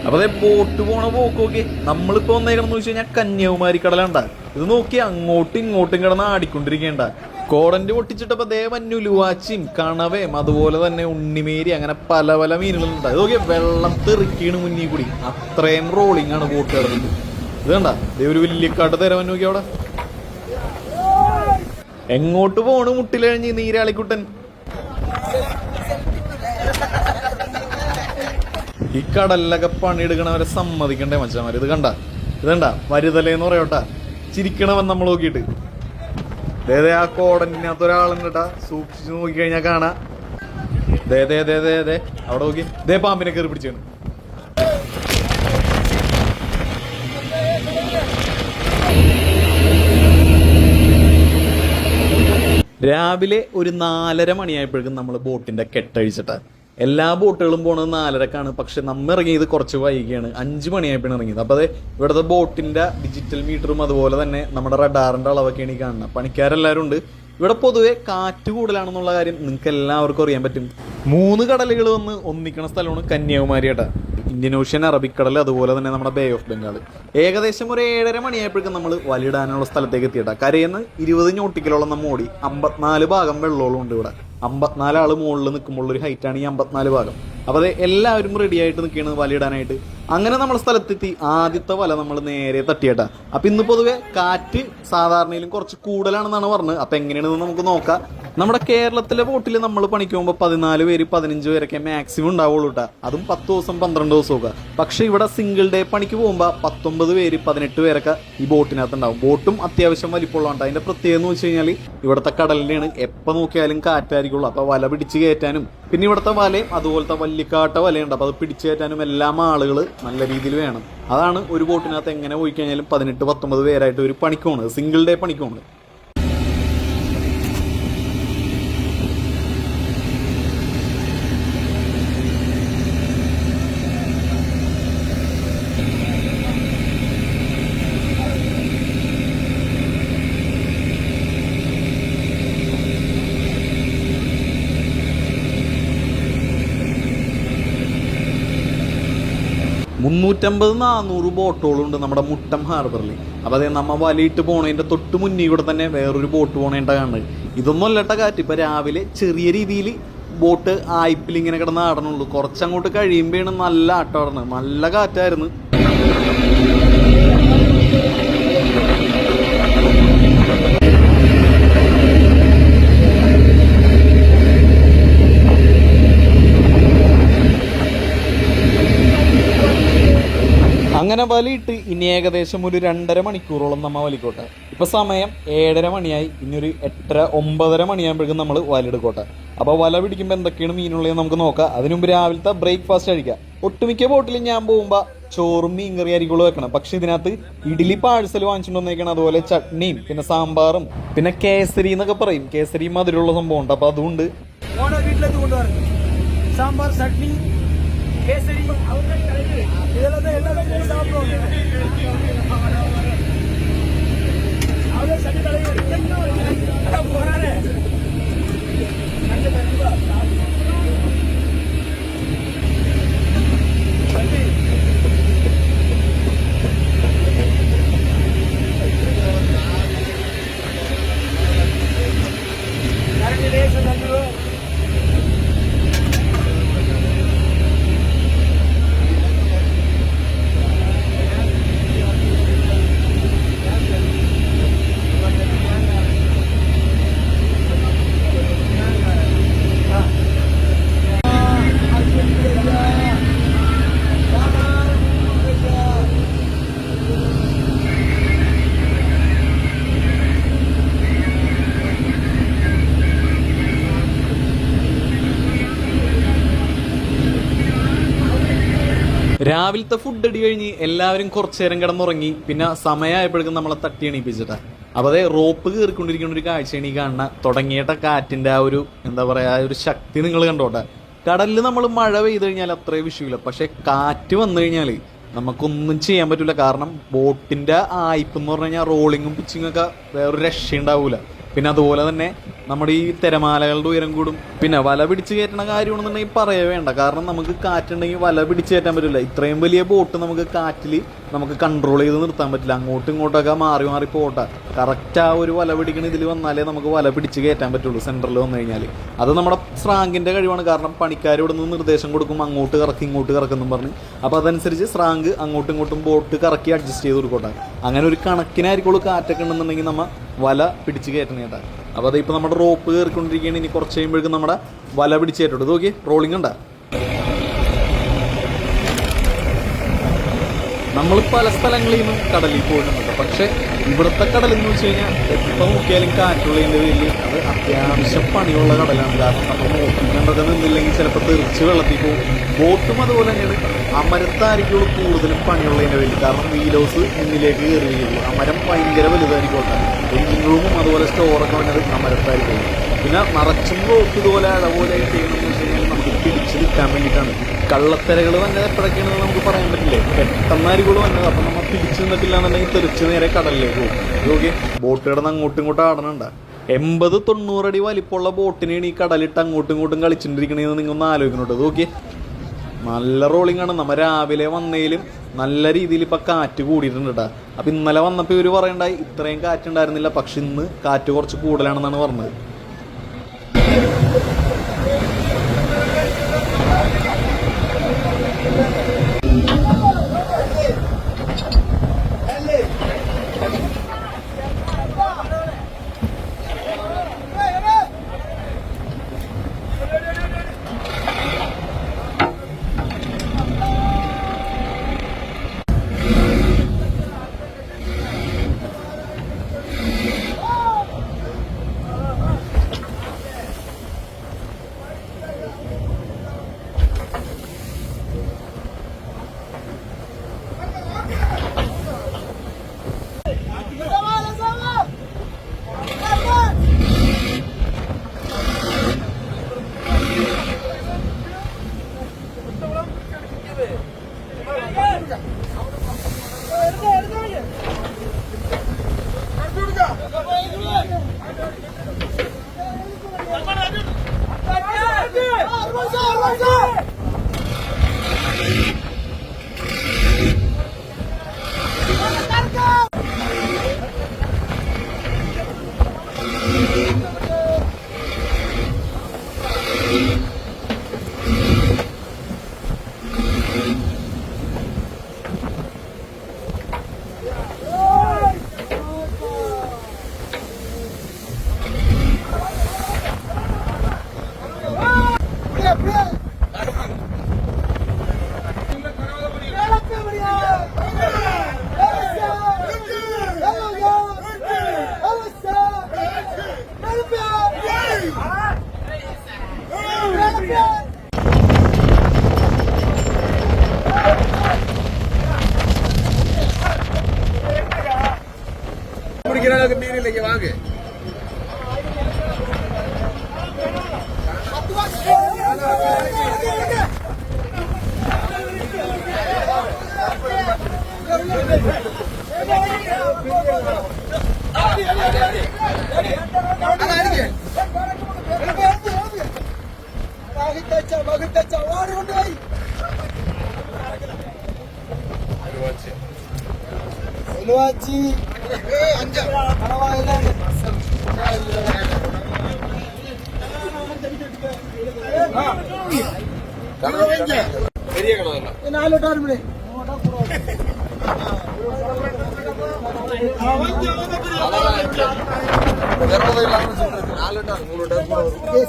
അപ്പൊ അതെ ബോട്ട് പോണ പോക്കോക്കെ നമ്മളിപ്പോ വന്നേക്കണമെന്ന് വെച്ച് കഴിഞ്ഞാൽ കന്യാകുമാരി കടലുണ്ട. ഇത് നോക്കി അങ്ങോട്ടും ഇങ്ങോട്ടും കിടന്ന് ആടിക്കൊണ്ടിരിക്കേണ്ട. കോടന്റ് പൊട്ടിച്ചിട്ടപ്പോ ദേ വന്നു ലുവാച്ചിയും കണവയും അതുപോലെ തന്നെ ഉണ്ണിമേരി അങ്ങനെ പല പല മീനുകളുണ്ട്. ഇത് നോക്കിയ വെള്ളം തെറിക്കീണ് മുന്നിൽ കൂടി, അത്രയും റോളിംഗ് ആണ് ബോട്ട് കിടന്നത്. ഇത് കണ്ട ദേ ഒരു വലിയ കട തരാൻ നോക്കി അവിടെ എങ്ങോട്ട് പോണ് മുട്ടിലഴിഞ്ഞ് നീരാളിക്കുട്ടൻ. ഈ കടലിലൊക്കെ പണിയെടുക്കണവരെ സമ്മതിക്കണ്ടേ മച്ചാമാര്. ഇത് കണ്ട വരുതലേന്ന് പറയോട്ടാ ചിരിക്കണവൻ നമ്മൾ നോക്കിയിട്ട്. ദേ ആ കോടന്റിനകത്ത് ഒരാളുണ്ടാ, സൂക്ഷിച്ചു നോക്കിക്കഴിഞ്ഞാൽ കാണാ. ദേ അവിടെ നോക്കി ദേ പാമ്പിനെ കയറി പിടിച്ചാണ്. രാവിലെ ഒരു 4:30 മണിയായപ്പോഴേക്കും നമ്മൾ ബോട്ടിന്റെ കെട്ടഴിച്ചിട്ടാ. എല്ലാ ബോട്ടുകളും പോണത് 4:30ക്കാണ്. പക്ഷെ നമ്മ ഇറങ്ങിയത് കുറച്ച് വൈകിയാണ്, 5 മണിയായപ്പോഴാണ് ഇറങ്ങിയത്. അപ്പൊ അതെ ഇവിടുത്തെ ബോട്ടിന്റെ ഡിജിറ്റൽ മീറ്ററും അതുപോലെ തന്നെ നമ്മുടെ റഡാറിന്റെ അളവൊക്കെയാണ് ഈ കാണുന്നത്. പണിക്കാരെല്ലാവരും ഉണ്ട്. ഇവിടെ പൊതുവെ കാറ്റ് കൂടുതലാണെന്നുള്ള കാര്യം നിങ്ങൾക്ക് എല്ലാവർക്കും അറിയാൻ പറ്റും. 3 കടലുകൾ വന്ന് ഒന്നിക്കണ സ്ഥലമാണ് കന്യാകുമാരി ഏട്ടാ. ഇന്ത്യൻ ഓഷ്യൻ, അറബിക്കടൽ, അതുപോലെ തന്നെ നമ്മുടെ ബേ ഓഫ് ബംഗാൾ. ഏകദേശം ഒരു 7:30 മണിയായപ്പോഴേക്കും നമ്മൾ വലിയിടാനുള്ള സ്ഥലത്തേക്ക് എത്തിയിട്ടാ. കരയെന്ന് 20 നോട്ടിക്കലോളം നമ്മൾ ഓടി. 54 ഭാഗം വെള്ളോളം ഉണ്ട് ഇവിടെ. 54 ആള് മുകളിൽ നിൽക്കുമ്പോൾ ഒരു ഹൈറ്റാണ് ഈ 54 ഭാഗം. അപ്പോൾ അത് എല്ലാവരും റെഡി ആയിട്ട് നിൽക്കുകയാണ് വലയിടാനായിട്ട്. അങ്ങനെ നമ്മൾ സ്ഥലത്തെത്തി. ആദ്യത്തെ വല നമ്മൾ നേരെ തട്ടിയേട്ടാ. അപ്പം ഇന്ന് പൊതുവെ കാറ്റ് സാധാരണയിലും കുറച്ച് കൂടുതലാണെന്നാണ് പറഞ്ഞത്. അപ്പം എങ്ങനെയാണെന്ന് നമുക്ക് നോക്കാം. നമ്മുടെ കേരളത്തിലെ ബോട്ടിൽ നമ്മൾ പണിക്ക് പോകുമ്പോൾ 14 പേര് 15 പേരൊക്കെ മാക്സിമം ഉണ്ടാവുള്ളൂ കേട്ടോ. അതും 10 ദിവസം 12 ദിവസമൊക്കെ. പക്ഷെ ഇവിടെ സിംഗിൾ ഡേ പണിക്ക് പോകുമ്പോൾ 19 പേര് 18 പേരൊക്കെ ഈ ബോട്ടിനകത്ത് ഉണ്ടാവും. ബോട്ടും അത്യാവശ്യം വലിപ്പമുള്ളതാണ്. അതിന്റെ പ്രത്യേകത എന്ന് വെച്ച് കഴിഞ്ഞാൽ ഇവിടുത്തെ കടലിനെയാണ് എപ്പോൾ നോക്കിയാലും കാറ്റായിരിക്കുള്ളൂ. അപ്പോൾ വല പിടിച്ച് കയറ്റാനും പിന്നെ ഇവിടുത്തെ വലയും അതുപോലത്തെ വല്ലിക്കാട്ട വലയുണ്ട്. അപ്പോൾ അത് പിടിച്ചു കയറ്റാനും എല്ലാം ആളുകൾ നല്ല രീതിയിൽ വേണം. അതാണ് ഒരു ബോട്ടിനകത്ത് എങ്ങനെ പോയി കഴിഞ്ഞാലും 18-19 പേരായിട്ട് ഒരു പണിക്ക് പോകുന്നത്, സിംഗിൾ ഡേ പണിക്ക് പോകുന്നത്. മുന്നൂറ്റമ്പത് 400 ബോട്ടുകളുണ്ട് നമ്മുടെ മുട്ടം ഹാർബറിൽ. അപ്പോൾ അതേ നമ്മൾ വലയിട്ട് പോണതിൻ്റെ തൊട്ട് മുന്നിൽ കൂടെ തന്നെ വേറൊരു ബോട്ട് പോണേണ്ട കാണുന്നത്. ഇതൊന്നും അല്ലട്ട കാറ്റ്. ഇപ്പം രാവിലെ ചെറിയ രീതിയിൽ ബോട്ട് ആയിപ്പിൽ ഇങ്ങനെ കിടന്ന് ആടണുള്ളൂ. കുറച്ചങ്ങോട്ട് കഴിയുമ്പോഴാണ് നല്ല ആട്ടമാടുന്നത്. നല്ല കാറ്റായിരുന്നു. അങ്ങനെ വലിയിട്ട് ഇനി ഏകദേശം ഒരു 2.5 മണിക്കൂറോളം നമ്മൾ വലിക്കോട്ടെ. ഇപ്പൊ സമയം 7:30 മണിയായി. ഇനി ഒരു 8:30 9:30 മണിയാകുമ്പോഴേക്കും നമ്മൾ വലെടുക്കോട്ടെ. അപ്പോൾ വല പിടിക്കുമ്പോൾ എന്തൊക്കെയാണ് മീനുള്ളത് നമുക്ക് നോക്കാം. അതിനു മുമ്പ് രാവിലത്തെ ബ്രേക്ക്ഫാസ്റ്റ് കഴിക്കാം. ഒട്ടുമിക്ക ബോട്ടിലും ഞാൻ പോകുമ്പോൾ ചോറും മീൻകറി അരികളും വെക്കണം. പക്ഷെ ഇതിനകത്ത് ഇഡ്ഡലി പാഴ്സൽ വാങ്ങിച്ചുകൊണ്ട് വന്നേക്കണം. അതുപോലെ ചട്നിയും പിന്നെ സാമ്പാറും പിന്നെ കേസരി എന്നൊക്കെ പറയും. കേസരി മധുരമുള്ള സംഭവം ഉണ്ട്. അപ്പൊ അതുകൊണ്ട് സാമ്പാർ, ചട്നി, കേസരി ഇതെല്ലാം എല്ലാവരും സാപ്പിടും. അവിടെ ചട്ടി പോരാനേ രാവിലത്തെ ഫുഡ് അടി കഴിഞ്ഞ് എല്ലാവരും കുറച്ചു നേരം കിടന്നുറങ്ങി. പിന്നെ സമയമായപ്പോഴേക്കും നമ്മളെ തട്ടി എണീപ്പിച്ചിട്ടാ. അപ്പോൾ അതേ റോപ്പ് കയറിക്കൊണ്ടിരിക്കുന്ന ഒരു കാഴ്ചയാണ് ഈ കാണുന്ന. തുടങ്ങിയിട്ട കാറ്റിൻ്റെ ആ ഒരു എന്താ പറയുക, ഒരു ശക്തി നിങ്ങൾ കണ്ടോട്ടെ. കടലിൽ നമ്മൾ മഴ പെയ്ത് കഴിഞ്ഞാൽ അത്രയും വിഷയമില്ല. പക്ഷെ കാറ്റ് വന്നു കഴിഞ്ഞാൽ നമുക്കൊന്നും ചെയ്യാൻ പറ്റില്ല. കാരണം ബോട്ടിൻ്റെ ആയിപ്പ് എന്ന് പറഞ്ഞു കഴിഞ്ഞാൽ റോളിങ്ങും പിച്ചിങ്ങും ഒക്കെ വേറൊരു രക്ഷയുണ്ടാവില്ല. പിന്നെ അതുപോലെ തന്നെ നമ്മുടെ ഈ തിരമാലകളുടെ ഉയരം കൂടും. പിന്നെ വല പിടിച്ച് കയറ്റണ കാര്യമാണെന്നുണ്ടെങ്കിൽ പറയേ വേണ്ട. കാരണം നമുക്ക് കാറ്റുണ്ടെങ്കിൽ വല പിടിച്ച് കയറ്റാൻ പറ്റില്ല. ഇത്രയും വലിയ ബോട്ട് നമുക്ക് കാറ്റിൽ നമുക്ക് കൺട്രോൾ ചെയ്ത് നിർത്താൻ പറ്റില്ല. അങ്ങോട്ടും ഇങ്ങോട്ടൊക്കെ മാറി മാറി പോട്ടെ. കറക്റ്റ് ആ ഒരു വല പിടിക്കണ ഇതിൽ വന്നാലേ നമുക്ക് വല പിടിച്ച് കയറ്റാൻ പറ്റുള്ളൂ സെൻറ്ററിൽ വന്നു കഴിഞ്ഞാൽ. അത് നമ്മുടെ സ്രാങ്കിൻ്റെ കഴിവാണ്. കാരണം പണിക്കാർ ഇവിടെ നിന്ന് നിർദ്ദേശം കൊടുക്കും, അങ്ങോട്ട് കറക്കി ഇങ്ങോട്ട് കറക്കെന്നും പറഞ്ഞ്. അപ്പോൾ അതനുസരിച്ച് സ്രാങ്ക് അങ്ങോട്ടും ഇങ്ങോട്ടും ബോട്ട് കറക്കി അഡ്ജസ്റ്റ് ചെയ്ത് കൊടുക്കട്ടെ. അങ്ങനെ ഒരു കണക്കിനായിരിക്കുള്ളൂ കാറ്റൊക്കെ ഉണ്ടെന്നുണ്ടെങ്കിൽ നമ്മൾ വല പിടിച്ച് കയറ്റണം കേട്ടാ. അപ്പോൾ അതിപ്പോൾ നമ്മുടെ റോപ്പ് കയറിക്കൊണ്ടിരിക്കുകയാണ്. ഇനി കുറച്ച് കഴിയുമ്പോഴേക്കും നമ്മുടെ വല പിടിച്ച് കയറ്റോട്ട്. ഇത് നോക്കി റോളിംഗ് ഉണ്ടാ. നമ്മൾ പല സ്ഥലങ്ങളിൽ നിന്നും കടലിൽ പോയിട്ടുണ്ട്. പക്ഷേ ഇവിടുത്തെ കടലെന്ന് വെച്ച് കഴിഞ്ഞാൽ എപ്പോൾ നോക്കിയാലും കാറ്റുള്ളതിൻ്റെ പേരിൽ അത് അത്യാവശ്യം പണിയുള്ള കടലാണ്. കാരണം നമ്മൾ നോക്കിക്കൊണ്ടൊക്കെ നിന്നില്ലെങ്കിൽ ചിലപ്പോൾ തെറിച്ച് വെള്ളത്തിൽ പോകും. ബോട്ടും അതുപോലെ തന്നെയാണ്. അമരത്തായിരിക്കുള്ളൂ കൂടുതലും പണിയുള്ളതിൻ്റെ പേരിൽ. കാരണം വീലോസ് മുന്നിലേക്ക് കയറിയിരിക്കുള്ളൂ. അമരം ഭയങ്കര വലുതായിരിക്കും. എഞ്ചിൻ റൂമും അതുപോലെ സ്റ്റോറൊക്കെ വന്നത് അമരത്തായിരിക്കും. പിന്നെ നിറച്ചും റോപ്പ് ഇതുപോലെ ഇടപോലെ ചെയ്യണമെന്ന് വെച്ച് കഴിഞ്ഞാൽ നമുക്ക് പിടിച്ച് നിൽക്കാൻ വേണ്ടിയിട്ടാണ്. കള്ളത്തരകൾ വന്നത് എപ്പോഴൊക്കെയാണെന്ന് നമുക്ക് പറയാൻ പറ്റില്ലേ. പെട്ടെന്നായിരിക്കുള്ളൂ വന്നത്. അപ്പം നമ്മൾ പിടിച്ച് നിന്നിട്ടില്ല എന്നുണ്ടെങ്കിൽ തെറിച്ച് നേരെ കടലിലേക്ക് പോകും. നോക്കി ബോട്ട് കിടന്ന് അങ്ങോട്ടും ഇങ്ങോട്ടും ആടണണ്ട. 80-90 അടി വലിപ്പമുള്ള ബോട്ടിനെയാണ് ഈ കടലിട്ട് അങ്ങോട്ടും ഇങ്ങോട്ടും കളിച്ചുകൊണ്ടിരിക്കണേന്ന് നിങ്ങൾ ഒന്ന് ആലോചിക്കണോട്ടോ. നോക്കി നല്ല റോളിംഗ് ആണ്. നമ്മൾ രാവിലെ വന്നതിലും നല്ല രീതിയിൽ ഇപ്പം കാറ്റ് കൂടിയിട്ടുണ്ട് കേട്ടോ. അപ്പം ഇന്നലെ വന്നപ്പോൾ ഇവർ പറയണ്ടായി ഇത്രയും കാറ്റുണ്ടായിരുന്നില്ല, പക്ഷെ ഇന്ന് കാറ്റ് കുറച്ച് കൂടുതലാണെന്നാണ് പറഞ്ഞത്. வாங்க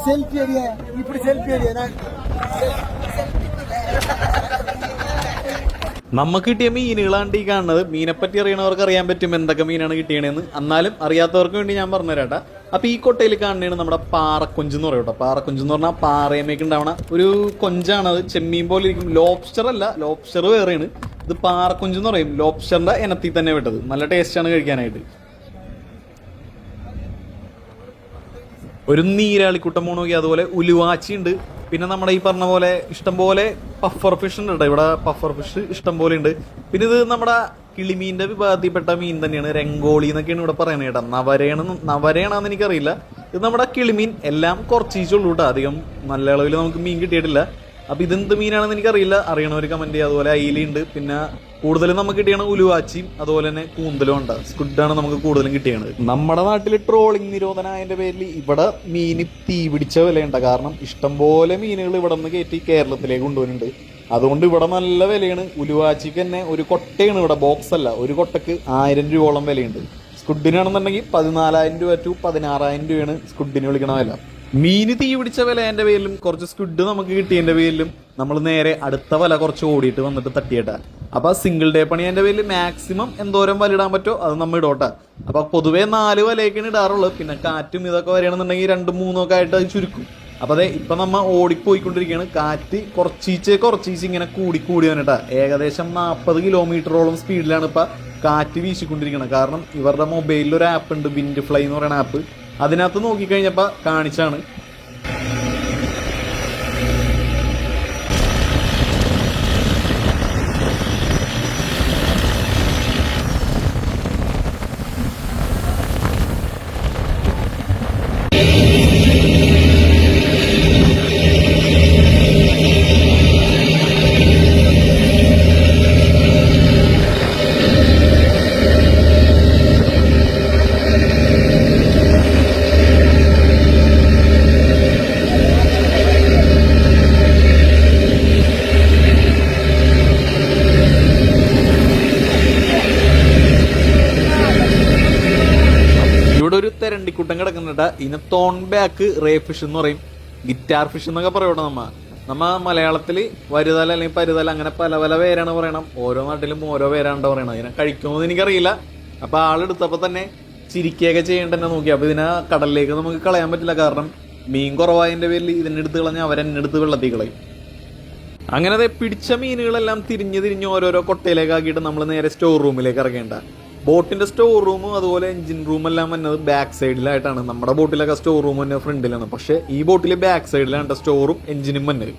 सेल्फी इपड़ी सेल्फी നമുക്ക് കിട്ടിയ മീനുകളാണ്ട് ഈ കാണുന്നത്. മീനെപ്പറ്റി അറിയണവർക്ക് അറിയാൻ പറ്റും എന്തൊക്കെ മീനാണ് കിട്ടിയതെന്ന്. എന്നാലും അറിയാത്തവർക്ക് വേണ്ടി ഞാൻ പറഞ്ഞുതരാട്ടാ. അപ്പോൾ ഈ കൊട്ടയിൽ കാണുന്നതാണ് നമ്മുടെ പാറക്കൊഞ്ച് എന്ന് പറയും കേട്ടോ. പാറക്കൊഞ്ച് എന്ന് പറഞ്ഞാൽ പാറയമേക്ക് ഉണ്ടാവണ ഒരു കൊഞ്ചാണ്. അത് ചെമ്മീൻ പോലെ ഇരിക്കും. ലോബ്സ്റ്റർ അല്ല, ലോബ്സ്റ്റർ വേറെയാണ്. ഇത് പാറക്കൊഞ്ച് എന്ന് പറയും. ലോബ്സ്റ്ററിന്റെ ഇനത്തിൽ തന്നെ വിട്ടത്. നല്ല ടേസ്റ്റാണ് കഴിക്കാനായിട്ട്. ഒരു നീരാളിക്കുട്ടം പോണോക്കി. അതുപോലെ ഉലുവാച്ചി ഉണ്ട്, പിന്നെ നമ്മുടെ ഈ പറഞ്ഞ പോലെ ഇഷ്ടംപോലെ പഫർ ഫിഷ് ഉണ്ട് കേട്ടോ. ഇവിടെ പഫർ ഫിഷ് ഇഷ്ടം പോലെ ഉണ്ട്. പിന്നെ ഇത് നമ്മുടെ കിളിമീന്റെ വിഭാഗത്തിൽപ്പെട്ട മീൻ തന്നെയാണ്. രംഗോളി എന്നൊക്കെയാണ് ഇവിടെ പറയുന്നത് കേട്ടോ. നവരയാണെന്ന് എനിക്കറിയില്ല. ഇത് നമ്മുടെ കിളിമീൻ. എല്ലാം കുറച്ചീച്ചുള്ളൂ കേട്ടോ, അധികം നല്ല അളവിൽ നമുക്ക് മീൻ കിട്ടിയിട്ടില്ല. അപ്പൊ ഇതെന്ത് മീനാണെന്ന് എനിക്കറിയില്ല, അറിയണവർ കമന്റ് ചെയ്യുക. അതുപോലെ അയിലുണ്ട്. പിന്നെ കൂടുതലും നമുക്ക് കിട്ടിയാണ് ഉലുവാച്ചിയും അതുപോലെ തന്നെ കൂന്തലും ഉണ്ട്. സ്ക്വിഡാണ് നമുക്ക് കൂടുതലും കിട്ടിയത്. നമ്മുടെ നാട്ടിൽ ട്രോളിംഗ് നിരോധനമായതിന്റെ പേരിൽ ഇവിടെ മീന് തീ പിടിച്ച വിലയുണ്ട്. കാരണം ഇഷ്ടംപോലെ മീനുകൾ ഇവിടെ നിന്ന് കയറ്റി കേരളത്തിലേക്ക് കൊണ്ടുവരുന്നുണ്ട്. അതുകൊണ്ട് ഇവിടെ നല്ല വിലയാണ്. ഉലുവാച്ചിക്ക് തന്നെ ഒരു കൊട്ടയാണ് ഇവിടെ, ബോക്സ് അല്ല, ഒരു കൊട്ടക്ക് 1000 രൂപയോളം വിലയുണ്ട്. സ്ക്വിഡിനാണെന്നുണ്ടെങ്കിൽ 14,000 രൂപ to 16,000 രൂപയാണ് സ്ക്വിഡിന് വിളിക്കണ വില. മീന് തീ പിടിച്ച വിലയുടെ പേരിലും കുറച്ച് സ്ക്വിഡ് നമുക്ക് കിട്ടിയതിന്റെ പേരിലും നമ്മൾ നേരെ അടുത്ത വല കുറച്ച് ഓടിയിട്ട് വന്നിട്ട് തട്ടിയിട്ടാ. അപ്പൊ സിംഗിൾ ഡേ പണിയതിന്റെ പേരിൽ മാക്സിമം എന്തോരം വല ഇടാൻ പറ്റുമോ അത് നമ്മൾ ഇടോട്ടെ. അപ്പൊ പൊതുവെ 4 വലയൊക്കെയാണ് ഇടാറുള്ളത്. പിന്നെ കാറ്റും ഇതൊക്കെ വരികയാണെന്നുണ്ടെങ്കിൽ 2-3 ഒക്കെ ആയിട്ട് അത് ചുരുക്കും. അപ്പൊ അതെ ഇപ്പൊ നമ്മ ഓടിപ്പോയിക്കൊണ്ടിരിക്കുകയാണ്. കാറ്റ് കുറച്ചീച്ച് ഇങ്ങനെ കൂടി വന്നിട്ടാ. ഏകദേശം 40 കിലോമീറ്ററോളം സ്പീഡിലാണ് ഇപ്പൊ കാറ്റ് വീശിക്കൊണ്ടിരിക്കുന്നത്. കാരണം ഇവരുടെ മൊബൈലിൽ ഒരു ആപ്പ് ഉണ്ട്, വിൻഡ് ഫ്ലൈ എന്ന് പറയുന്ന ആപ്പ്. അതിനകത്ത് നോക്കിക്കഴിഞ്ഞപ്പോ കാണിച്ചാണ്. ഇവിടെ ഒരു തെരണ്ടിക്കുട്ടം കിടക്കുന്നുണ്ട്. ഇതിന് തോൺ ബാക്ക് റേ ഫിഷ് എന്ന് പറയും, ഗിറ്റാർ ഫിഷ് എന്നൊക്കെ പറയട്ടെ. നമ്മ മലയാളത്തിൽ വരുതല അല്ലെങ്കിൽ പരുതല അങ്ങനെ പല പല പേരാണ് പറയണം. ഓരോ നാട്ടിലും ഓരോ പേരാണ് പറയണത്. ഇതിനെ കഴിക്കുമെന്ന് എനിക്കറിയില്ല. അപ്പൊ ആളെടുത്തപ്പോ തന്നെ ചിരിക്കുകയൊക്കെ ചെയ്യേണ്ടെന്നെ നോക്കി. അപ്പൊ ഇതിനെ കടലിലേക്ക് നമുക്ക് കളയാൻ പറ്റില്ല. കാരണം മീൻ കുറവായതിന്റെ പേരിൽ ഇതിനെ എടുത്ത് കളഞ്ഞാൽ അവരെന്നെടുത്ത് വെള്ളത്തിൽ കളയും. അങ്ങനെ പിടിച്ച മീനുകളെല്ലാം തിരിഞ്ഞ് ഓരോരോ കൊട്ടയിലേക്ക് ആക്കിയിട്ട് നമ്മൾ നേരെ സ്റ്റോർ റൂമിലേക്ക് ഇറങ്ങേണ്ട. ബോട്ടിന്റെ സ്റ്റോർ റൂമും അതുപോലെ എഞ്ചിൻ റൂം എല്ലാം വന്നത് ബാക്ക് സൈഡിലായിട്ടാണ്. നമ്മുടെ ബോട്ടിലൊക്കെ സ്റ്റോർ റൂം തന്നെ ഫ്രണ്ടിലാണ്. പക്ഷെ ഈ ബോട്ടിൽ ബാക്ക് സൈഡിലാണ് സ്റ്റോറും എഞ്ചിനും വന്നത്.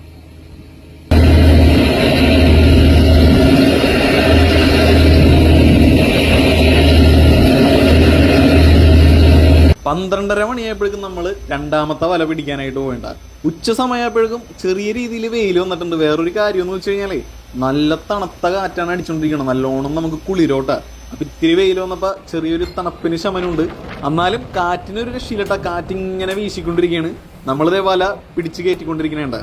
പന്ത്രണ്ടര മണിയായപ്പോഴേക്കും നമ്മൾ രണ്ടാമത്തെ വല പിടിക്കാനായിട്ട് പോകേണ്ട. ഉച്ച സമയമായപ്പോഴേക്കും ചെറിയ രീതിയിൽ വെയിൽ വന്നിട്ടുണ്ട്. വേറൊരു കാര്യം എന്ന് വെച്ച് കഴിഞ്ഞാലേ നല്ല തണുത്ത കാറ്റാണ് അടിച്ചോണ്ടിരിക്കണം. നല്ലോണം നമുക്ക് കുളിരോട്ടാ. അപ്പൊ ഇത്തിരി വെയിൽ വന്നപ്പോ ചെറിയൊരു തണുപ്പിന് ശമനമുണ്ട്. എന്നാലും കാറ്റിനൊരു രക്ഷയില്ലട്ട. കാറ്റിങ്ങനെ വീശിക്കൊണ്ടിരിക്കുകയാണ്. നമ്മളിതേ വല പിടിച്ച് കയറ്റിക്കൊണ്ടിരിക്കണേണ്ട.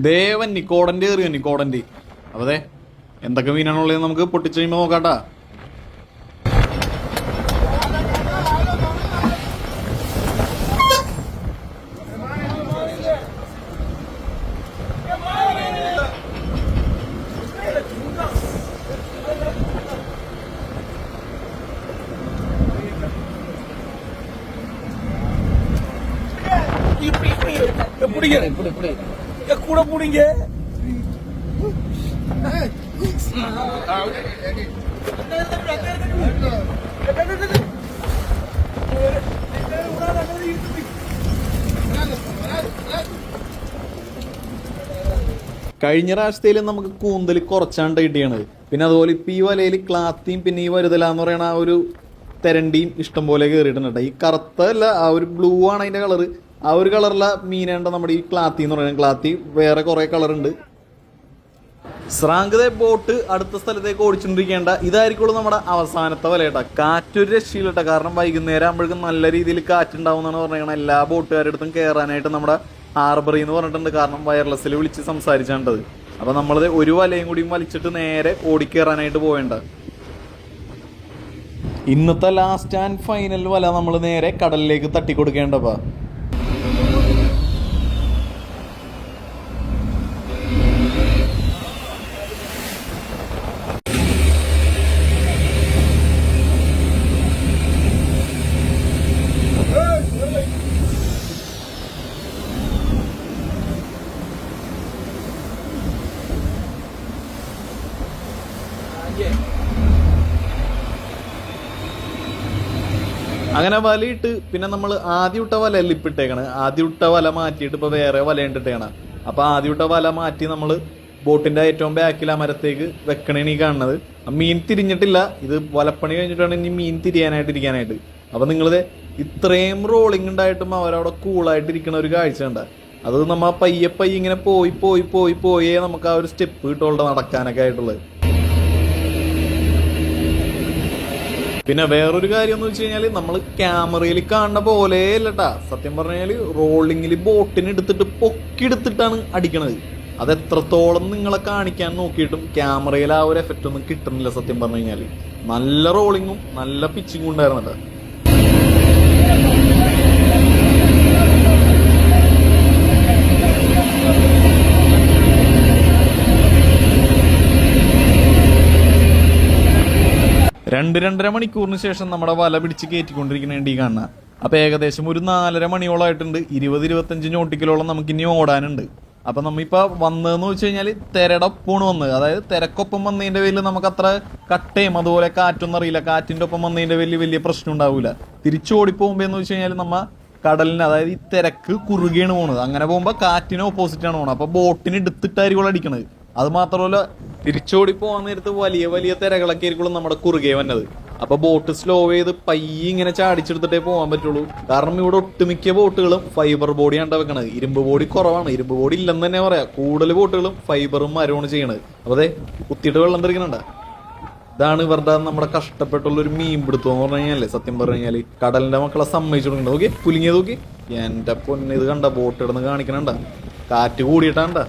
ദേവന്നി കോടന്റെ കയറി വന്നി കോടന്റെ. അപ്പൊ അതെ എന്തൊക്കെ മീനാണുള്ളത് നമുക്ക് പൊട്ടിച്ചു കഴിയുമ്പോ നോക്കാട്ടാ. கூட பிடிங்க. കഴിഞ്ഞ പ്രാവശ്യത്തേലും നമുക്ക് കൂന്തൽ കുറച്ചാണ്ട് കിട്ടിയാണ്. പിന്നെ അതുപോലെ ഇപ്പൊ ഈ വലയിൽ ക്ലാത്തിയും പിന്നെ ഈ വരുതല എന്ന് പറയുന്ന ആ ഒരു തെരണ്ടിയും ഇഷ്ടം പോലെ കയറിയിട്ടുണ്ട്. ഈ കറുത്തല്ല, ആ ഒരു ബ്ലൂ ആണ് അതിന്റെ കളറ്. ആ ഒരു കളറില മീനാണ്ട നമ്മുടെ ഈ ക്ലാത്തി എന്ന് പറയുന്നത്. ക്ലാത്തി വേറെ കുറെ കളർ ഉണ്ട്. സ്രാങ്കത ബോട്ട് അടുത്ത സ്ഥലത്തേക്ക് ഓടിച്ചോണ്ടിരിക്കേണ്ട ഇതായിരിക്കുള്ളൂ നമ്മുടെ അവസാനത്തെ വലയേട്ടാ. കാറ്റൊരു രക്ഷയില്ലട്ട. കാരണം വൈകുന്നേരം ആകുമ്പോഴേക്കും നല്ല രീതിയിൽ കാറ്റുണ്ടാവും എന്നാണ് പറഞ്ഞത്. എല്ലാ ബോട്ടുകാരുടെ അടുത്തും കയറാനായിട്ട് നമ്മുടെ ഹാർബറിൽ എന്ന് പറഞ്ഞിട്ടുണ്ട്. കാരണം വയർലെസ്സിൽ വിളിച്ച് സംസാരിച്ചാണ്ടത്. അപ്പൊ നമ്മളത് ഒരു വലയും കൂടിയും വലിച്ചിട്ട് നേരെ ഓടിക്കേറാനായിട്ട് പോവേണ്ട. ഇന്നത്തെ ലാസ്റ്റ് ആൻഡ് ഫൈനൽ വല നമ്മൾ നേരെ കടലിലേക്ക് തട്ടിക്കൊടുക്കേണ്ടപ്പാ. അങ്ങനെ വലയിട്ട് പിന്നെ നമ്മൾ ആദ്യം ഇട്ട വല ഇപ്പിട്ടേക്കാണ്. ആദ്യം ഇട്ട വല മാറ്റിയിട്ട് ഇപ്പൊ വേറെ വല ഇട്ടിട്ടേക്കാണ്. അപ്പൊ ആദ്യം ഇട്ട വല മാറ്റി നമ്മൾ ബോട്ടിന്റെ ഏറ്റവും ബാക്കിൽ ആ മരത്തേക്ക് വെക്കണേണ് ഈ കാണുന്നത്. മീൻ തിരിഞ്ഞിട്ടില്ല. ഇത് വലപ്പണി കഴിഞ്ഞിട്ടാണ് ഇനി മീൻ തിരിയാനായിട്ട് ഇരിക്കാനായിട്ട്. അപ്പൊ നിങ്ങളിത് ഇത്രയും റോളിംഗ് ഉണ്ടായിട്ടും അവരവിടെ കൂളായിട്ട് ഇരിക്കണ ഒരു കാഴ്ച ഉണ്ട്. അത് നമ്മ പയ്യെ ഇങ്ങനെ പോയി പോയി പോയി പോയേ നമുക്ക് ആ ഒരു സ്റ്റെപ്പ് കിട്ടുള്ളൂ നടക്കാനൊക്കെ ആയിട്ടുള്ളത്. പിന്നെ വേറൊരു കാര്യം എന്ന് വെച്ച് കഴിഞ്ഞാല് നമ്മൾ ക്യാമറയിൽ കാണുന്ന പോലെ അല്ലട്ടാ. സത്യം പറഞ്ഞാല് റോളിങ്ങിൽ ബോട്ടിന് എടുത്തിട്ട് പൊക്കിയെടുത്തിട്ടാണ് അടിക്കണത്. അത് എത്രത്തോളം നിങ്ങളെ കാണിക്കാൻ നോക്കിയിട്ടും ക്യാമറയിൽ ആ ഒരു എഫക്റ്റ് ഒന്നും കിട്ടുന്നില്ല. സത്യം പറഞ്ഞു കഴിഞ്ഞാല് നല്ല റോളിങ്ങും നല്ല പിച്ചിങ്ങും ഉണ്ടായിരുന്നട്ടാ. രണ്ടര മണിക്കൂറിന് ശേഷം നമ്മുടെ വല പിടിച്ച് കയറ്റിക്കൊണ്ടിരിക്കുന്നുണ്ട് ഈ കാണുന്ന. അപ്പൊ ഏകദേശം ഒരു 4:30 മണിയോളായിട്ടുണ്ട്. 20-25 നോട്ടിക്കലോളം നമുക്ക് ഇനി ഓടാനുണ്ട്. അപ്പൊ നമ്മിപ്പോ വന്നതെന്ന് വെച്ച് കഴിഞ്ഞാല് തിരയുടെ ഒപ്പമാണ് വന്നത്. അതായത് തിരക്കൊപ്പം വന്നതിന്റെ പേരിൽ നമുക്ക് അത്ര കട്ടയും അതുപോലെ കാറ്റൊന്നും അറിയില്ല. കാറ്റിന്റെ ഒപ്പം വന്നതിന്റെ പേരിൽ വലിയ പ്രശ്നം ഉണ്ടാവില്ല. തിരിച്ചോടിപ്പോകുമ്പോന്ന് വെച്ച് കഴിഞ്ഞാൽ നമ്മ കടലിന്, അതായത് ഈ തിരക്ക് കുറുകയാണ് പോണത്. അങ്ങനെ പോകുമ്പോ കാറ്റിന് ഓപ്പോസിറ്റ് ആണ് പോണത്. അപ്പൊ ബോട്ടിന് എടുത്തിട്ടായിരിക്കും അടിക്കണത്. അത് മാത്രമല്ല തിരിച്ചോടി പോകാൻ നേരത്ത് വലിയ വലിയ തിരകളൊക്കെ ആയിരിക്കും നമ്മുടെ കുറുകെ വന്നത്. അപ്പൊ ബോട്ട് സ്ലോ ചെയ്ത് പയ്യെ ഇങ്ങനെ ചാടിച്ചെടുത്തിട്ടേ പോകാൻ പറ്റുള്ളൂ. കാരണം ഇവിടെ ഒട്ടുമിക്ക ബോട്ടുകളും ഫൈബർ ബോഡിയാണ് വെക്കണത്. ഇരുമ്പ് ബോഡി കുറവാണ്. ഇരുമ്പ് ബോഡി ഇല്ലെന്ന് തന്നെ പറയാം. കൂടുതൽ ബോട്ടുകളും ഫൈബറും മരമാണ് ചെയ്യണത്. അപ്പൊ അതെ കുത്തിയിട്ട് വെള്ളം തെറിക്കണുണ്ട. ഇതാണ് ഇവരുടെ നമ്മുടെ കഷ്ടപ്പെട്ടുള്ള ഒരു മീൻ പിടുത്തം എന്ന് പറഞ്ഞു കഴിഞ്ഞാലേ. സത്യം പറഞ്ഞു കഴിഞ്ഞാല് കടലിന്റെ മക്കളെ സമ്മതിച്ചു കൊടുക്കണ്ട. നോക്കി പുലിങ്ങിയത് നോക്കി. എന്റെ പൊന്ന് ഇത് കണ്ട ബോട്ട് ഇടന്ന് കാണിക്കണണ്ട. കാറ്റ് കൂടിയിട്ടാണ്ട.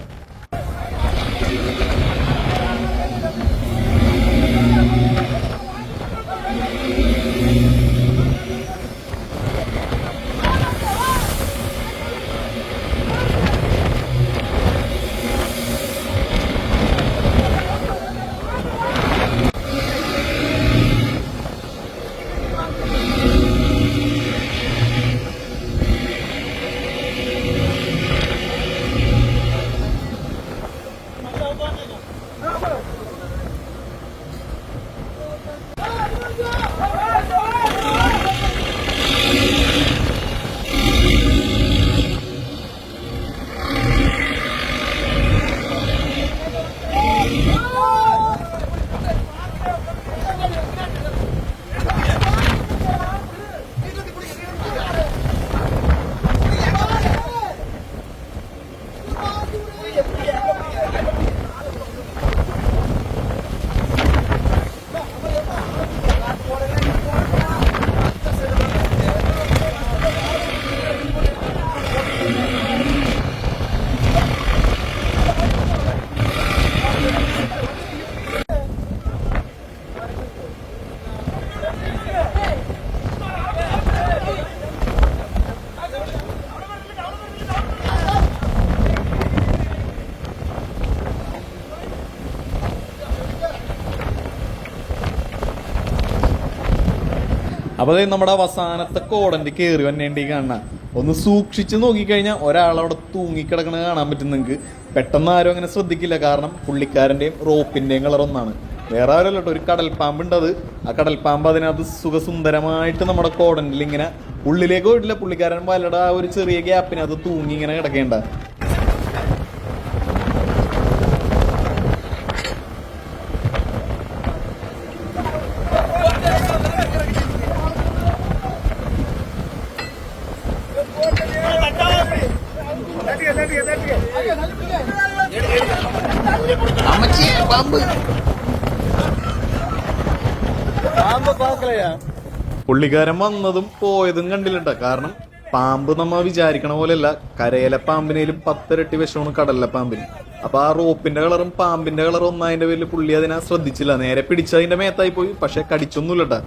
അപ്പൊ അതായത് നമ്മുടെ അവസാനത്തെ കോടന്റെ കയറി വന്നേണ്ടി കാണാൻ ഒന്ന് സൂക്ഷിച്ച് നോക്കിക്കഴിഞ്ഞാൽ ഒരാളവിടെ തൂങ്ങിക്കിടക്കണ കാണാൻ പറ്റും നിങ്ങൾക്ക്. പെട്ടെന്ന് ആരും അങ്ങനെ ശ്രദ്ധിക്കില്ല, കാരണം പുള്ളിക്കാരന്റെയും റോപ്പിന്റെയും കളർ ഒന്നാണ്. വേറെ ആരല്ലോ കേട്ടോ, ഒരു കടൽപ്പാമ്പ് ഉണ്ട്. ആ കടൽപ്പാമ്പ് അതിനകത്ത് സുഖസുന്ദരമായിട്ട് നമ്മുടെ കോടന്റിൽ ഇങ്ങനെ ഉള്ളിലേക്ക് പോയിട്ടില്ല. പുള്ളിക്കാരൻ വലയുടെ ആ ഒരു ചെറിയ ഗ്യാപ്പിനകത്ത് തൂങ്ങി ഇങ്ങനെ കിടക്കേണ്ട. പുള്ളിക്കാരൻ വന്നതും പോയതും കണ്ടില്ലട്ട. കാരണം പാമ്പ് നമ്മ വിചാരിക്കണ പോലെയല്ല. കരയിലെ പാമ്പിനേലും 10 ഇരട്ടി വിഷമാണ് കടലിലെ പാമ്പിന്. അപ്പൊ ആ റോപ്പിന്റെ കളറും പാമ്പിന്റെ കളറും ഒന്നതിന്റെ പേരിൽ പുള്ളി അതിനെ ശ്രദ്ധിച്ചില്ല. നേരെ പിടിച്ചതിന്റെ മേത്തായി പോയി, പക്ഷെ കടിച്ചൊന്നുമില്ലട്ടാ.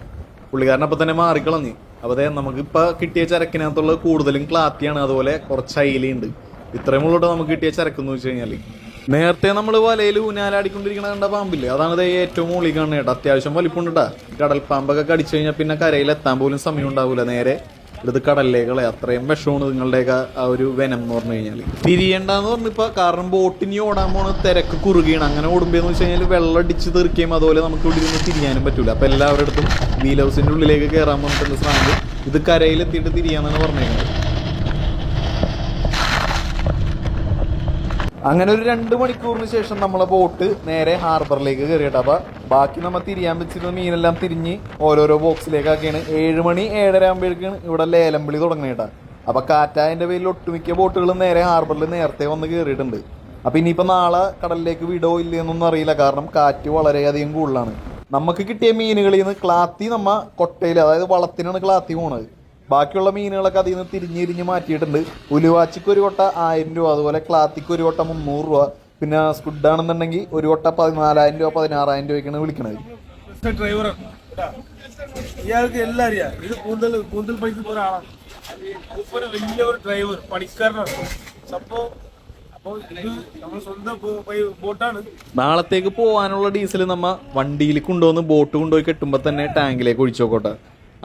പുള്ളിക്കാരൻ അപ്പൊ തന്നെ മാറിക്കളഞ്ഞ്. അപ്പൊ നമുക്കിപ്പൊ കിട്ടിയ ചരക്കിനകത്തുള്ളത് കൂടുതലും ക്ലാത്തിയാണ്, അതുപോലെ കുറച്ച് അയിലുണ്ട്. ഇത്രയും ഉള്ളൂട്ടോ നമുക്ക് കിട്ടിയ ചരക്കെന്ന് വെച്ച് കഴിഞ്ഞാല്. നേരത്തെ നമ്മൾ വലയിൽ ഊനാലാടിക്കൊണ്ടിരിക്കണ കണ്ട പാമ്പില്ലേ, അതാണ് ഏറ്റവും മുകളിൽ കാണുന്നത് കേട്ടോ. അത്യാവശ്യം വലിപ്പമുണ്ട് കേട്ടാ. കടൽപ്പാമ്പൊക്കെ കടിച്ചു കഴിഞ്ഞാൽ പിന്നെ കരയിൽ എത്താൻ പോലും സമയം ഉണ്ടാവില്ല. നേരെ ഇത് കടലിലേക്കളെ അത്രയും വിഷമാണ് നിങ്ങളുടെയൊക്കെ ആ ഒരു വെനം എന്ന് പറഞ്ഞു കഴിഞ്ഞാൽ. തിരിയണ്ടെന്ന് പറഞ്ഞിപ്പോ, കാരണം ബോട്ടിനി ഓടാൻ പോണ തിരക്ക് കുറുകയാണ്. അങ്ങനെ ഓടുമ്പോന്ന് വെച്ച് കഴിഞ്ഞാൽ വെള്ളം അടിച്ച് തീർക്കുകയും അതുപോലെ നമുക്ക് ഇവിടെ നിന്ന് തിരിയാനും പറ്റൂല. അപ്പൊ എല്ലാവരുടെ അടുത്തും വീൽ ഹൗസിന്റെ ഉള്ളിലേക്ക് കയറാൻ പറഞ്ഞിട്ടുള്ള സാധനം ഇത് കരയിലെത്തിയിട്ട് തിരിയാന്നാണ് പറഞ്ഞേക്കുന്നത്. അങ്ങനെ ഒരു 2 മണിക്കൂറിന് ശേഷം നമ്മളെ ബോട്ട് നേരെ ഹാർബറിലേക്ക് കയറിയിട്ട്. അപ്പൊ ബാക്കി നമ്മൾ തിരിയാൻ വെച്ചിരുന്ന മീനെല്ലാം തിരിഞ്ഞ് ഓരോരോ ബോക്സിലേക്കാക്കിയാണ്. 7 മണി 7:30 ആകുമ്പോഴേക്കാണ് ഇവിടെ ലേലം വിളി തുടങ്ങിയിട്ടാ. അപ്പൊ കാറ്റായതിന്റെ പേരിൽ ഒട്ടുമിക്ക ബോട്ടുകളും നേരെ ഹാർബറിൽ നേരത്തെ വന്ന് കയറിയിട്ടുണ്ട്. അപ്പൊ ഇനിയിപ്പോ നാളെ കടലിലേക്ക് വിടോ ഇല്ലയെന്നൊന്നും അറിയില്ല, കാരണം കാറ്റ് വളരെയധികം കൂടുതലാണ്. നമുക്ക് കിട്ടിയ മീനുകളിൽ നിന്ന് ക്ലാത്തി നമ്മ കൊട്ടയിൽ, അതായത് വളത്തിനാണ് ക്ലാത്തി പോണത്. ബാക്കിയുള്ള മീനുകളൊക്കെ അതിൽ നിന്ന് തിരിഞ്ഞിരിഞ്ഞ് മാറ്റിയിട്ടുണ്ട്. ഉലുവാച്ചിക്ക് ഒരു കൊട്ട 1000 രൂപ, അതുപോലെ ക്ലാത്തിക്ക് ഒരു കൊട്ട 300 രൂപ. പിന്നെ സ്ക്വിഡ് ആണെന്നുണ്ടെങ്കിൽ ഒരു കൊട്ട 14,000 രൂപ 16,000 രൂപയ്ക്കാണ് വിളിക്കണത്. ഇയാൾക്ക് എല്ലാം അറിയാം. ഇത് കൂന്തൽ പൈസ ഒരാളാണ്. ഇതിപ്പോ വലിയ ഒരു ഡ്രൈവർ പണിക്കാരനാണ് സംഭവം. അപ്പോൾ ഇത് നമ്മൾ സ്വന്തം ബോട്ടാണ്. നാളത്തേക്ക് പോകാനുള്ള ഡീസൽ നമ്മ വണ്ടിയിൽ കൊണ്ടുവന്ന് ബോട്ട് കൊണ്ടുപോയി കെട്ടുമ്പോൾ തന്നെ ടാങ്കിലേക്ക് ഒഴിച്ചു നോക്കട്ടെ.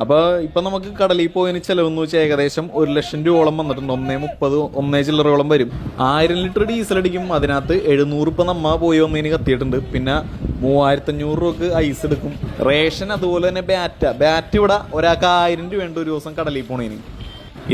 അപ്പൊ ഇപ്പൊ നമുക്ക് കടലിൽ പോയതിന് ചെലവെന്ന് വെച്ചാൽ ഏകദേശം 1 ലക്ഷം രൂപയോളം വന്നിട്ടുണ്ട്. 1.30 1 ചില്ലറയോളം വരും. 1000 ലിറ്റർ ഡീസൽ അടിക്കും. അതിനകത്ത് 700 ഇപ്പൊ നമ്മ പോയി വന്നതിന് കത്തിയിട്ടുണ്ട്. പിന്നെ 3500 രൂപക്ക് ഐസ് എടുക്കും. റേഷൻ, അതുപോലെ തന്നെ ബാറ്റ് ഇവിടെ ഒരാൾക്ക് 1000 രൂപയുണ്ട് ഒരു ദിവസം കടലിൽ പോണേന്.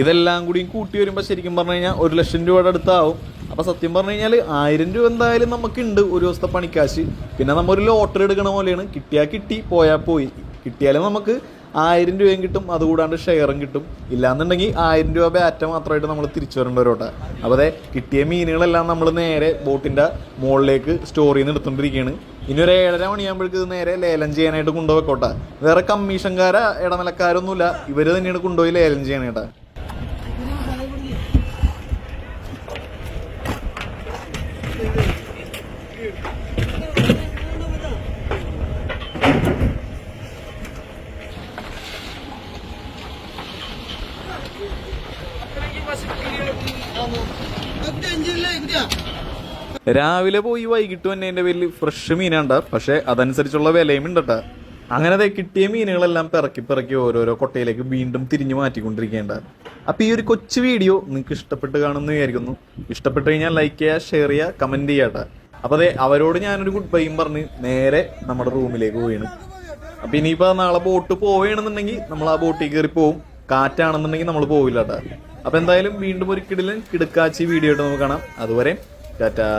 ഇതെല്ലാം കൂടിയും കൂട്ടി വരുമ്പോൾ ശരിക്കും പറഞ്ഞു കഴിഞ്ഞാൽ 1 ലക്ഷം രൂപയുടെ അടുത്താവും. അപ്പൊ സത്യം പറഞ്ഞു കഴിഞ്ഞാൽ 1000 രൂപ എന്തായാലും നമുക്കുണ്ട് ഒരു ദിവസത്തെ പണിക്കാശ്. പിന്നെ നമ്മ ഒരു ലോട്ടറി എടുക്കണ പോലെയാണ്. കിട്ടിയാൽ കിട്ടി, പോയാൽ പോയി. കിട്ടിയാലും നമുക്ക് 1000 രൂപയും കിട്ടും, അതുകൂടാണ്ട് ഷെയറും കിട്ടും. ഇല്ലാന്നുണ്ടെങ്കിൽ 1000 രൂപ ബാറ്റ മാത്രമായിട്ട് നമ്മൾ തിരിച്ചു വരേണ്ടവരോട്ടെ. അപ്പോൾ അതെ, കിട്ടിയ മീനുകളെല്ലാം നമ്മൾ നേരെ ബോട്ടിന്റെ മുകളിലേക്ക് സ്റ്റോറിൽ നിന്ന് എടുത്തോണ്ടിരിക്കുകയാണ്. ഇനി ഒരു 7:30 മണിയാകുമ്പോഴേക്ക് ഇത് നേരെ ലേലം ചെയ്യാനായിട്ട് കൊണ്ടുപോയിക്കോട്ടെ. വേറെ കമ്മീഷൻകാര ഇടനിലക്കാരൊന്നുമില്ല, ഇവര് തന്നെയാണ് കൊണ്ടുപോയി ലേലം ചെയ്യാനായിട്ടാ. രാവിലെ പോയി വൈകിട്ട് തന്നെ എൻ്റെ പേരിൽ ഫ്രഷ് മീനാണ്ട, പക്ഷെ അതനുസരിച്ചുള്ള വിലയും ഉണ്ടട്ടാ. അങ്ങനെ കിട്ടിയ മീനുകളെല്ലാം പിറക്കി ഓരോരോ കൊട്ടയിലേക്ക് വീണ്ടും തിരിഞ്ഞു മാറ്റിക്കൊണ്ടിരിക്കേണ്ട. അപ്പൊ ഈ ഒരു കൊച്ചു വീഡിയോ നിങ്ങൾക്ക് ഇഷ്ടപ്പെട്ട് കാണുമെന്ന് വിചാരിക്കുന്നു. ഇഷ്ടപ്പെട്ട് കഴിഞ്ഞാൽ ലൈക്ക് ചെയ്യുക, ഷെയർ ചെയ്യുക, കമന്റ് ചെയ്യാട്ടാ. അപ്പൊ അതെ, അവരോട് ഞാനൊരു ഗുഡ് ബൈയും പറഞ്ഞ് നേരെ നമ്മുടെ റൂമിലേക്ക് പോവുകയാണ്. അപ്പൊ ഇനിയിപ്പോ നാളെ ബോട്ട് പോവുകയാണെന്നുണ്ടെങ്കിൽ നമ്മൾ ആ ബോട്ടിൽ കയറി പോവും. കാറ്റാണെന്നുണ്ടെങ്കിൽ നമ്മൾ പോവില്ലാട്ടാ. അപ്പൊ എന്തായാലും വീണ്ടും ഒരു കിടിലൻ കിടക്കാച്ചി വീഡിയോ ആയിട്ട് നമുക്ക് കാണാം. അതുവരെ ടാറ്റാ.